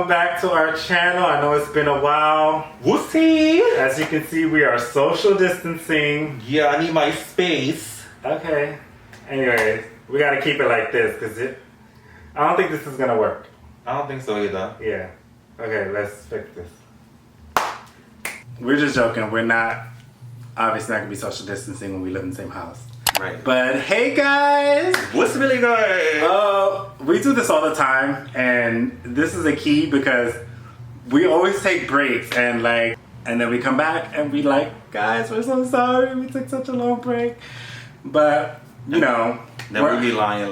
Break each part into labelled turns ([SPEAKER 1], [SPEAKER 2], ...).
[SPEAKER 1] welcome back to our channel. I know it's been a while.
[SPEAKER 2] Whoopsie!
[SPEAKER 1] As you can see, we are social distancing.
[SPEAKER 2] Yeah, I need my space.
[SPEAKER 1] Okay. Anyway, we gotta keep it like this because I don't think this is gonna work.
[SPEAKER 2] I don't think so either.
[SPEAKER 1] Yeah. Okay, let's fix this. We're just joking. We're not obviously not gonna be social distancing when we live in the same house.
[SPEAKER 2] Right.
[SPEAKER 1] But hey guys!
[SPEAKER 2] What's really good?
[SPEAKER 1] We do this all the time, and this is a key because we always take breaks and then we come back and we guys, we're so sorry we took such a long break. But you know,
[SPEAKER 2] then we be lying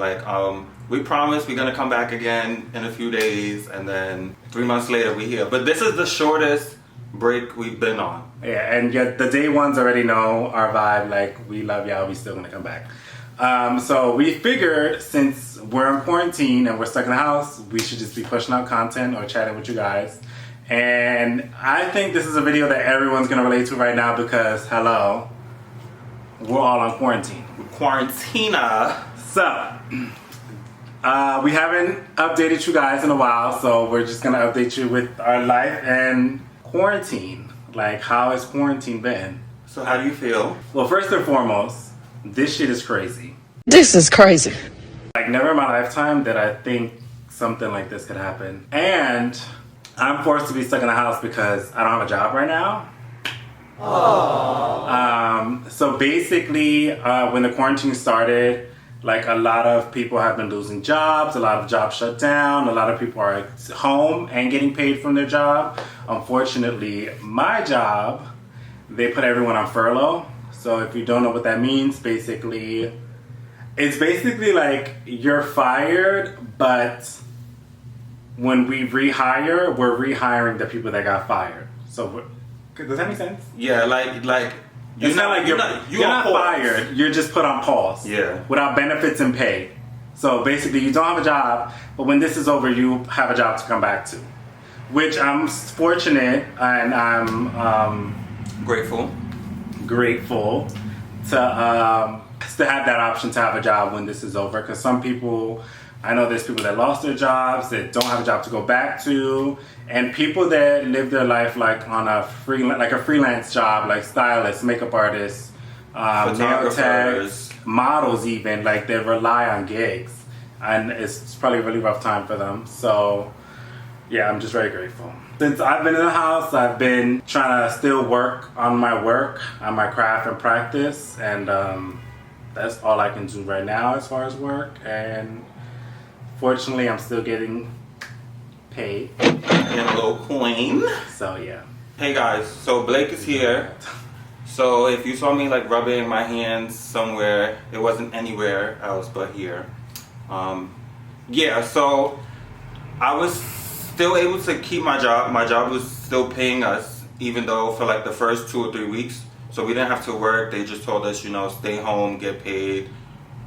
[SPEAKER 2] we promise we're gonna come back again in a few days, and then 3 months later we here. But this is the shortest break we've been on.
[SPEAKER 1] Yeah, and yet the day ones already know our vibe, we love y'all, we still gonna come back. So we figured since we're in quarantine and we're stuck in the house, we should just be pushing out content or chatting with you guys. And I think this is a video that everyone's gonna relate to right now because, hello, we're all on quarantine.
[SPEAKER 2] Quarantina.
[SPEAKER 1] So, we haven't updated you guys in a while, so we're just gonna update you with our life and quarantine. How has quarantine been?
[SPEAKER 2] So how do you feel?
[SPEAKER 1] Well, first and foremost, this shit is crazy.
[SPEAKER 3] This is crazy.
[SPEAKER 1] Never in my lifetime did I think something like this could happen. And I'm forced to be stuck in the house because I don't have a job right now. Aww. So basically, when the quarantine started, a lot of people have been losing jobs, a lot of jobs shut down, a lot of people are home and getting paid from their job. Unfortunately, my job, they put everyone on furlough. So if you don't know what that means, it's basically you're fired, but when we rehire, we're rehiring the people that got fired. So does that make sense?
[SPEAKER 2] Yeah,
[SPEAKER 1] It's not you're not fired. You're just put on pause.
[SPEAKER 2] Yeah.
[SPEAKER 1] Without benefits and pay. So basically, you don't have a job, but when this is over, you have a job to come back to. Which I'm fortunate and I'm
[SPEAKER 2] grateful
[SPEAKER 1] to have that option to have a job when this is over. Because some people, I know there's people that lost their jobs, that don't have a job to go back to, and people that live their life on a freelance job, like stylists, makeup artists, nail techs, models even, they rely on gigs, and it's probably a really rough time for them. So yeah, I'm just very grateful. Since I've been in the house, I've been trying to still work on my craft and practice, and that's all I can do right now as far as work. And fortunately, I'm still getting paid.
[SPEAKER 2] And a little coin.
[SPEAKER 1] So yeah.
[SPEAKER 2] Hey guys, so Blake is here. So if you saw me rubbing my hands somewhere, it wasn't anywhere else but here. Yeah, so I was still able to keep my job. My job was still paying us, even though for the first 2 or 3 weeks. So we didn't have to work. They just told us, stay home, get paid.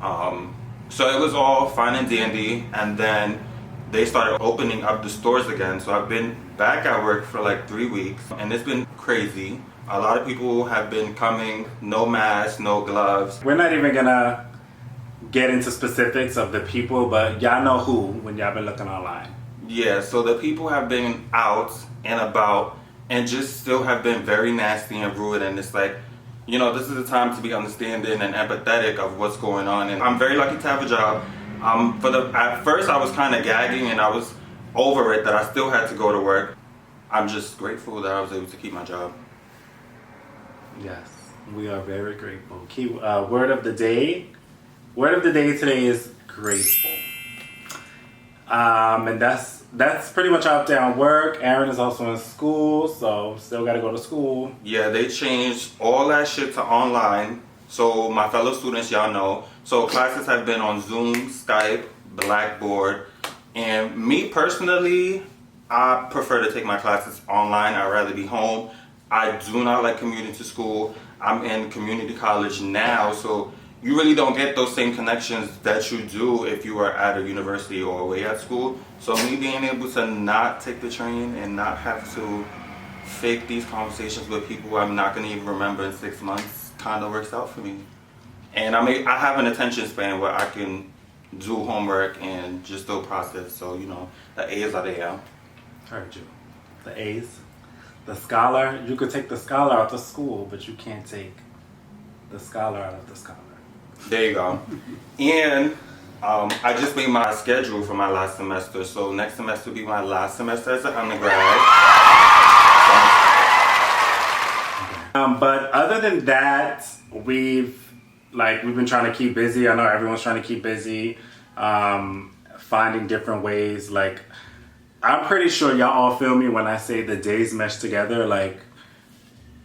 [SPEAKER 2] So it was all fine and dandy, and then they started opening up the stores again. So I've been back at work for 3 weeks, and it's been crazy. A lot of people have been coming, no masks, no gloves.
[SPEAKER 1] We're not even gonna get into specifics of the people, but y'all know who when y'all been looking online.
[SPEAKER 2] Yeah, so the people have been out and about and just still have been very nasty and rude, and it's this is the time to be understanding and empathetic of what's going on. And I'm very lucky to have a job. At first I was kind of gagging and I was over it that I still had to go to work. I'm just grateful that I was able to keep my job.
[SPEAKER 1] Yes, we are very grateful. Word of the day. Word of the day today is grateful. And that's pretty much out there on work. Aaron is also in school, so still got to go to school.
[SPEAKER 2] Yeah, they changed all that shit to online. So my fellow students, y'all know. So classes have been on Zoom, Skype, Blackboard. And me personally, I prefer to take my classes online. I'd rather be home. I do not like commuting to school. I'm in community college now, so you really don't get those same connections that you do if you are at a university or away at school. So me being able to not take the train and not have to fake these conversations with people I'm not going to even remember in 6 months kind of works out for me. And I have an attention span where I can do homework and just still process. So, the A's are there.
[SPEAKER 1] Heard you. The A's. The scholar. You could take the scholar out of school, but you can't take the scholar out of the scholar.
[SPEAKER 2] There you go. And I just made my schedule for my last semester. So next semester will be my last semester as an undergrad.
[SPEAKER 1] But other than that, we've been trying to keep busy. I know everyone's trying to keep busy, finding different ways. Like, I'm pretty sure y'all all feel me when I say the days mesh together. Like,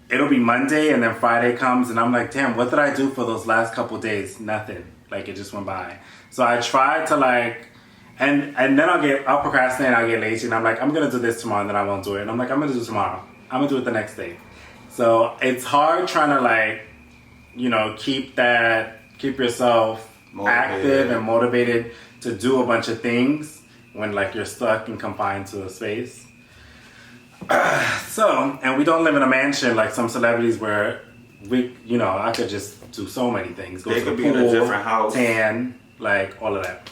[SPEAKER 1] it'll be Monday and then Friday comes and I'm like, damn, what did I do for those last couple days? Nothing. Like, it just went by. So I tried to and then I'll procrastinate and I'll get lazy and I'm like, I'm gonna do this tomorrow and then I won't do it. And I'm like, I'm gonna do it tomorrow. I'm gonna do it the next day. So it's hard trying to keep yourself active and motivated to do a bunch of things when you're stuck and confined to a space. And we don't live in a mansion like some celebrities where I could just do so many things. Go to the pool, in a different house, tan, all of that.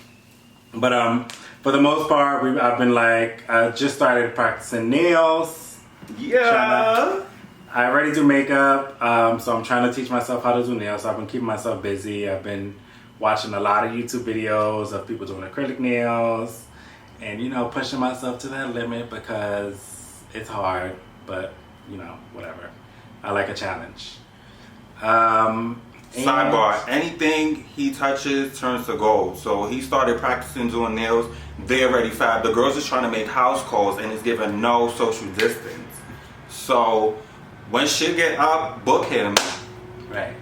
[SPEAKER 1] But for the most part, I've been I just started practicing nails.
[SPEAKER 2] Yeah.
[SPEAKER 1] I already do makeup, so I'm trying to teach myself how to do nails. So I've been keeping myself busy. I've been watching a lot of YouTube videos of people doing acrylic nails and, pushing myself to that limit because it's hard, but, whatever. I like a challenge.
[SPEAKER 2] Sidebar, anything he touches turns to gold. So he started practicing doing nails. They already fab. The girls is trying to make house calls and it's giving no social distance. So when shit get up, book him.
[SPEAKER 1] Right.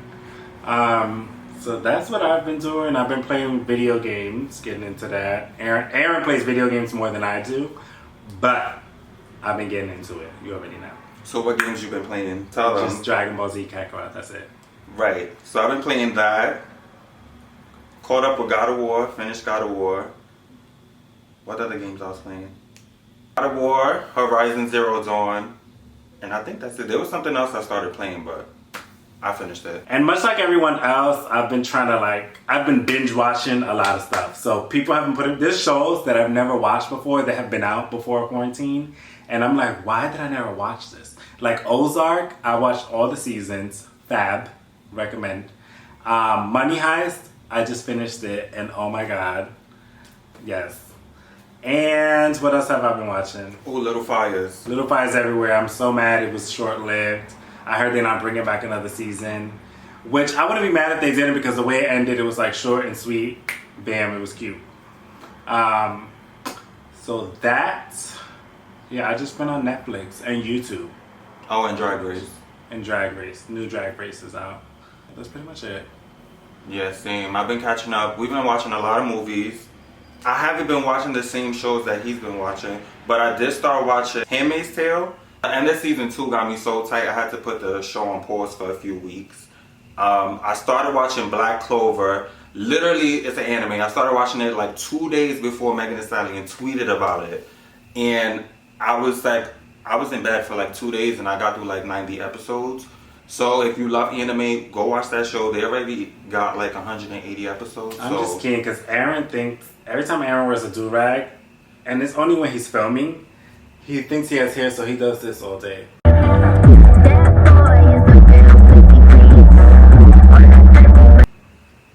[SPEAKER 1] So that's what I've been doing. I've been playing video games, getting into that. Aaron plays video games more than I do, but I've been getting into it. You already know.
[SPEAKER 2] So what games you been playing? Tell them.
[SPEAKER 1] Just Dragon Ball Z Kakarot, that's it.
[SPEAKER 2] Right. So I've been playing that. Caught up with God of War, finished God of War. What other games I was playing? God of War, Horizon Zero Dawn. And I think that's it. There was something else I started playing, but I finished it.
[SPEAKER 1] And much like everyone else, I've been trying to I've been binge watching a lot of stuff. So people have been there's shows that I've never watched before that have been out before quarantine. And I'm like, why did I never watch this? Like Ozark, I watched all the seasons. Fab, recommend. Money Heist, I just finished it. And oh my God, yes. And what else have I been watching?
[SPEAKER 2] Ooh, Little Fires.
[SPEAKER 1] Little Fires Everywhere. I'm so mad it was short-lived. I heard they're not bringing back another season, which I wouldn't be mad if they didn't because the way it ended, it was short and sweet. Bam, it was cute. So that, I just been on Netflix and YouTube.
[SPEAKER 2] Oh, and Drag Race.
[SPEAKER 1] And Drag Race. New Drag Race is out. That's pretty much it.
[SPEAKER 2] Yeah, same. I've been catching up. We've been watching a lot of movies. I haven't been watching the same shows that he's been watching, but I did start watching Handmaid's Tale. And this season 2 got me so tight I had to put the show on pause for a few weeks. I started watching Black Clover. Literally, it's an anime. I started watching it 2 days before Megan Thee Stallion tweeted about it. And I was in bed for 2 days and I got through 90 episodes. So if you love anime, go watch that show. They already got 180 episodes.
[SPEAKER 1] I'm just kidding because Aaron thinks, every time Aaron wears a do-rag, and it's only when he's filming, he thinks he has hair, so he does this all day.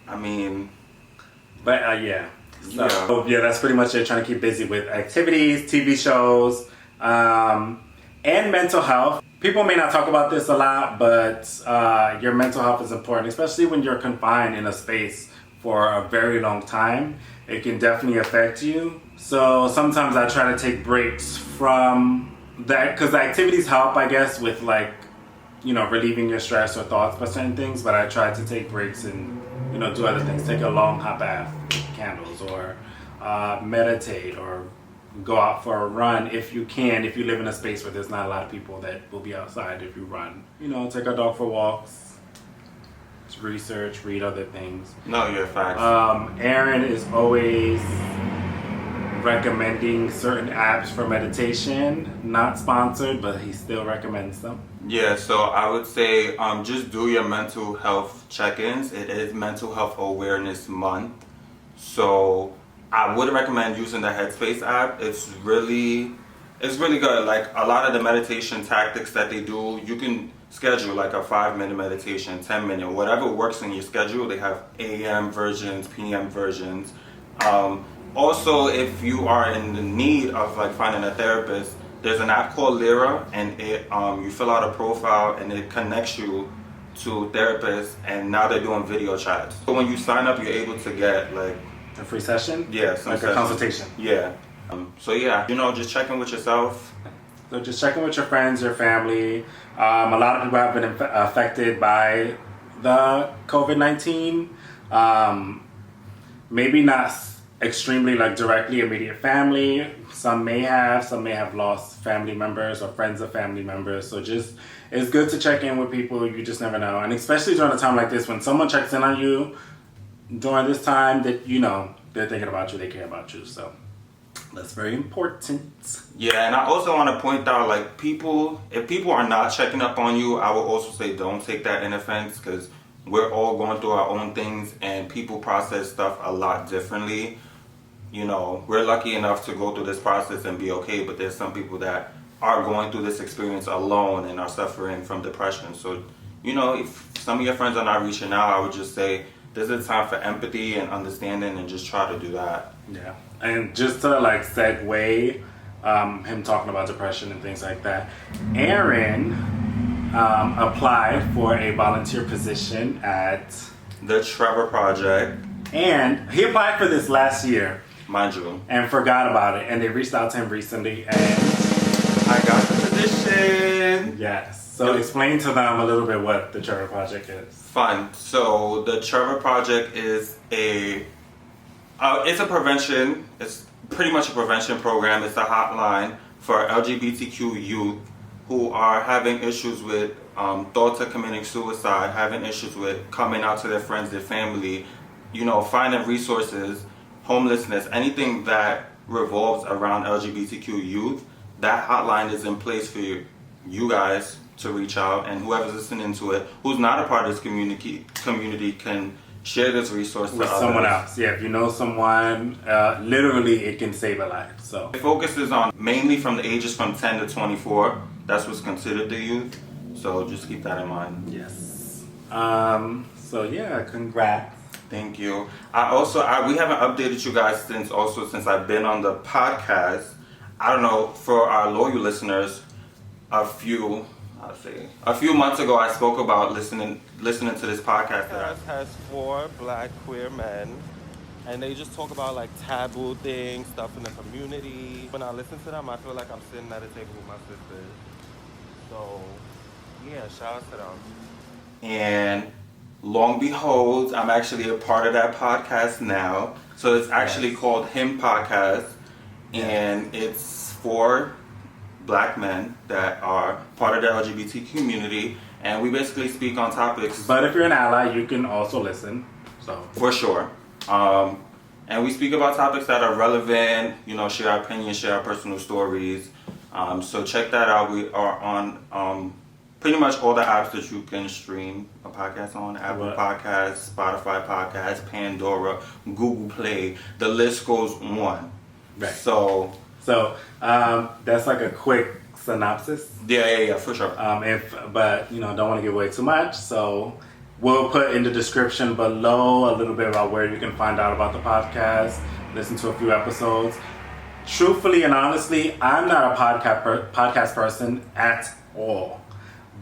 [SPEAKER 2] I mean...
[SPEAKER 1] But yeah. So that's pretty much it. Trying to keep busy with activities, TV shows, and mental health. People may not talk about this a lot, but your mental health is important, especially when you're confined in a space for a very long time. It can definitely affect you. So sometimes I try to take breaks from that because the activities help, I guess, with relieving your stress or thoughts about certain things. But I try to take breaks and do other things. Take a long hot bath with candles, or meditate, or go out for a run if you can. If you live in a space where there's not a lot of people that will be outside if you run. Take our dog for walks. Research, read other things.
[SPEAKER 2] No, you're a fact.
[SPEAKER 1] Aaron is always recommending certain apps for meditation. Not sponsored, but he still recommends them.
[SPEAKER 2] Yeah, so I would say just do your mental health check-ins. It is Mental Health Awareness Month. So I would recommend using the Headspace app. It's really It's really good. Like a lot of the meditation tactics that they do, you can schedule like a 5-minute meditation, 10-minute, whatever works in your schedule. They have AM versions, PM versions. Also, if you are in the need of like finding a therapist, there's an app called Lyra, and it you fill out a profile and it connects you to therapists, and now they're doing video chats. So when you sign up, you're able to get like
[SPEAKER 1] a free session.
[SPEAKER 2] Yeah,
[SPEAKER 1] like a consultation.
[SPEAKER 2] Yeah. So yeah, just check in with yourself.
[SPEAKER 1] So just check in with your friends, your family. A lot of people have been affected by the COVID-19. Maybe not extremely like directly immediate family. Some may have lost family members or friends of family members. So just, it's good to check in with people. You just never know. And especially during a time like this, when someone checks in on you during this time, that they're thinking about you, they care about you. So that's very important.
[SPEAKER 2] Yeah, and I also want to point out, like, if people are not checking up on you, I will also say don't take that in offense, because we're all going through our own things and people process stuff a lot differently. We're lucky enough to go through this process and be okay, but there's some people that are going through this experience alone and are suffering from depression. So, if some of your friends are not reaching out, I would just say this is a time for empathy and understanding, and just try to do that.
[SPEAKER 1] Yeah. And just to like segue him talking about depression and things like that, Aaron applied for a volunteer position at
[SPEAKER 2] the Trevor Project.
[SPEAKER 1] And he applied for this last year.
[SPEAKER 2] Mind you.
[SPEAKER 1] And forgot about it. And they reached out to him recently and
[SPEAKER 2] I got the position.
[SPEAKER 1] Yes. So explain to them a little bit what the Trevor Project is.
[SPEAKER 2] Fun. So the Trevor Project is it's a prevention. It's pretty much a prevention program. It's a hotline for LGBTQ youth who are having issues with thoughts of committing suicide, having issues with coming out to their friends, their family, finding resources, homelessness, anything that revolves around LGBTQ youth. That hotline is in place for you guys to reach out, and whoever's listening to it, who's not a part of this community can share this resource
[SPEAKER 1] with someone else. Yeah, if you know someone, literally it can save a life. So
[SPEAKER 2] it focuses on mainly from the ages from 10 to 24. That's what's considered the youth. So just keep that in mind.
[SPEAKER 1] Yes. So yeah, congrats.
[SPEAKER 2] Thank you. We haven't updated you guys since I've been on the podcast. I don't know, for our loyal listeners, a few months ago I spoke about listening to this podcast. It has 4 black queer men, and they just talk about like taboo things, stuff in the community. When I listen to them, I feel like I'm sitting at a table with my sisters. So yeah, shout out to them. And long behold, I'm actually a part of that podcast now. So it's actually called Him Podcast, and it's for black men that are part of the LGBT community, and we basically speak on topics.
[SPEAKER 1] But if you're an ally, you can also listen. So
[SPEAKER 2] for sure. And we speak about topics that are relevant, share our opinions, share our personal stories. So check that out. We are on pretty much all the apps that you can stream a podcast on. Apple Podcasts, Spotify Podcasts, Pandora, Google Play. The list goes on.
[SPEAKER 1] Right.
[SPEAKER 2] So
[SPEAKER 1] that's like a quick synopsis.
[SPEAKER 2] Yeah, for sure.
[SPEAKER 1] But don't want to give away too much, so we'll put in the description below a little bit about where you can find out about the podcast, listen to a few episodes. Truthfully and honestly, I'm not a podcast person at all.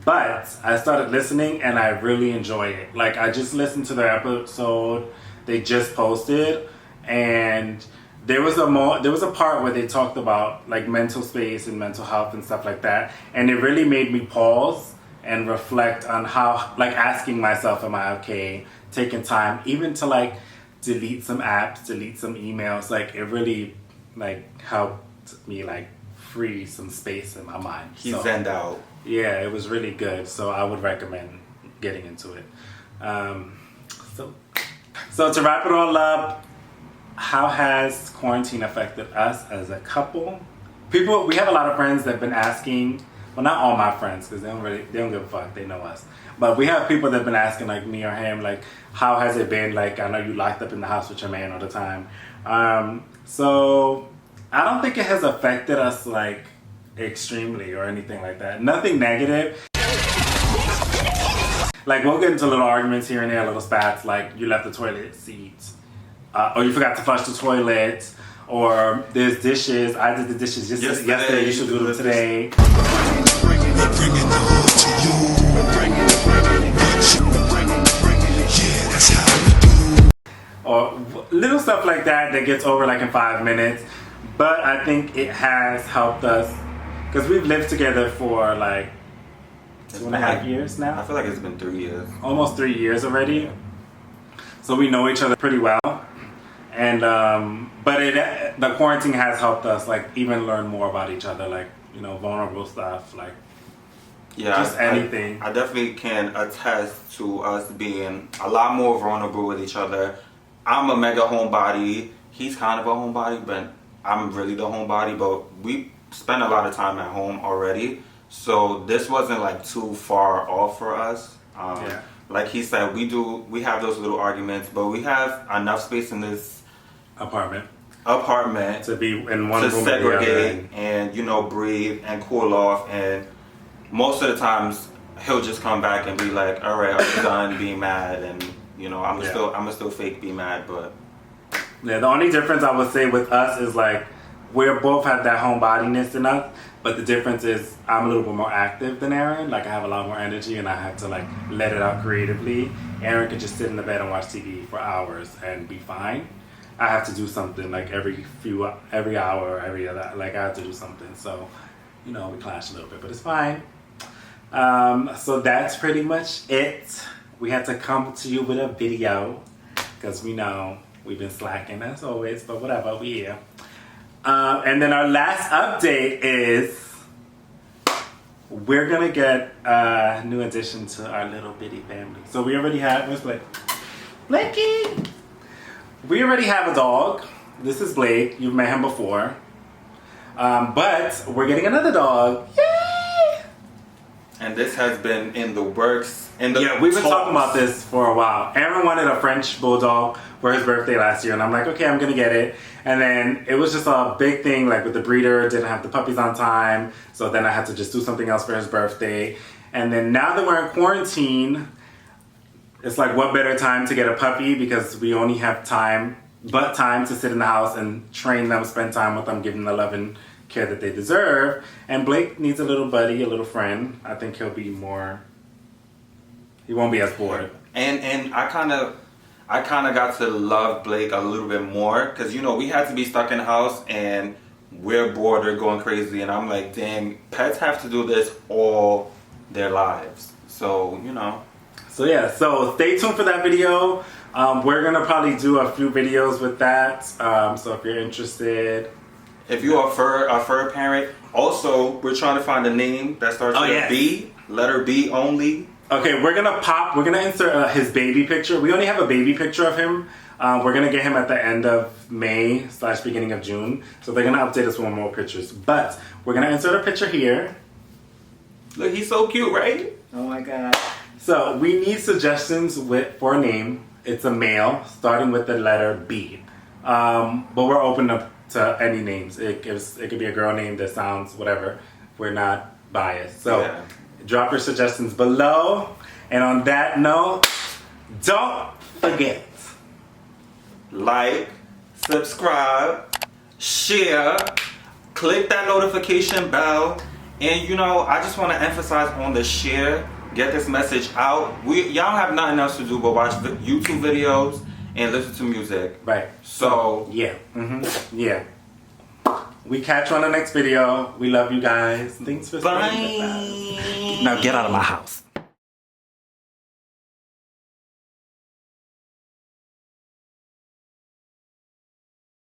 [SPEAKER 1] But I started listening and I really enjoy it. Like, I just listened to the episode they just posted, and there was a part where they talked about like mental space and mental health and stuff like that, and it really made me pause and reflect on how, like, asking myself, am I okay, taking time even to like delete some apps, delete some emails. Like, it really like helped me like free some space in my mind.
[SPEAKER 2] He zenned out.
[SPEAKER 1] Yeah, it was really good. So I would recommend getting into it. So to wrap it all up, how has quarantine affected us as a couple? We have a lot of friends that have been asking, well, not all my friends, because they don't give a fuck, they know us. But we have people that have been asking, like me or him, like, how has it been? Like, I know you locked up in the house with your man all the time. So I don't think it has affected us like extremely or anything like that. Nothing negative. Like, we'll get into little arguments here and there, little spats, like you left the toilet seat, or you forgot to flush the toilet, or there's dishes. I did the dishes yesterday. You should do them today. Or little stuff like that gets over like in 5 minutes. But I think it has helped us because we've lived together for like 2.5 years now.
[SPEAKER 2] I feel like it's been 3 years.
[SPEAKER 1] Almost 3 years already. So we know each other pretty well. And but the quarantine has helped us like even learn more about each other, like, you know, vulnerable stuff, like just anything.
[SPEAKER 2] I definitely can attest to us being a lot more vulnerable with each other. I'm a mega homebody. He's kind of a homebody, but I'm really the homebody. But we spend a lot of time at home already, so this wasn't like too far off for us. Like he said, we have those little arguments, but we have enough space in this apartment
[SPEAKER 1] to be in one room
[SPEAKER 2] to segregate and, you know, breathe and cool off. And most of the times he'll just come back and be like, all right, I'm done being mad, and, you know, I'm still fake be mad. But
[SPEAKER 1] yeah, the only difference I would say with us is like we both have that homebodiness in us, but the difference is I'm a little bit more active than Aaron. Like, I have a lot more energy and I have to like let it out creatively. Aaron could just sit in the bed and watch TV for hours and be fine. I have to do something like every hour or every other, like I have to do something. So, you know, we clash a little bit, but it's fine. So that's pretty much it. We had to come to you with a video because we know we've been slacking as always, but whatever, we here. And then our last update is we're gonna get a new addition to our little bitty family. So we already have, where's Blake? Blakey! We already have a dog. This is Blake. You've met him before. But we're getting another dog. Yay!
[SPEAKER 2] And this has been in the works.
[SPEAKER 1] We've been talking about this for a while. Aaron wanted a French bulldog for his birthday last year, and I'm like, okay, I'm gonna get it. And then it was just a big thing, like with the breeder, didn't have the puppies on time, so then I had to just do something else for his birthday. And then now that we're in quarantine, it's like, what better time to get a puppy, because we only have time to sit in the house and train them, spend time with them, give them the love and care that they deserve. And Blake needs a little buddy, a little friend. I think he won't be as bored.
[SPEAKER 2] And I kind of got to love Blake a little bit more, because, you know, we had to be stuck in the house and we're bored or going crazy, and I'm like, dang, pets have to do this all their lives. So, you know.
[SPEAKER 1] So yeah, so stay tuned for that video. We're gonna probably do a few videos with that. So if you're interested.
[SPEAKER 2] If you are a fur parent, also we're trying to find a name that starts with a B, letter B only.
[SPEAKER 1] Okay, we're gonna insert his baby picture. We only have a baby picture of him. We're gonna get him at the end of May / beginning of June. So they're gonna update us with more pictures. But we're gonna insert a picture here.
[SPEAKER 2] Look, he's so cute, right?
[SPEAKER 1] Oh my God. So we need suggestions for a name. It's a male, starting with the letter B. But we're open to any names. It could be a girl name that sounds whatever. We're not biased. So drop your suggestions below. And on that note, don't forget.
[SPEAKER 2] Like, subscribe, share, click that notification bell. And, you know, I just want to emphasize on the share. Get this message out. Y'all have nothing else to do but watch YouTube videos and listen to music.
[SPEAKER 1] Right.
[SPEAKER 2] So
[SPEAKER 1] yeah. Yeah. We catch you on the next video. We love you guys. Thanks for
[SPEAKER 2] bye.
[SPEAKER 1] staying with us. Now get out of my house.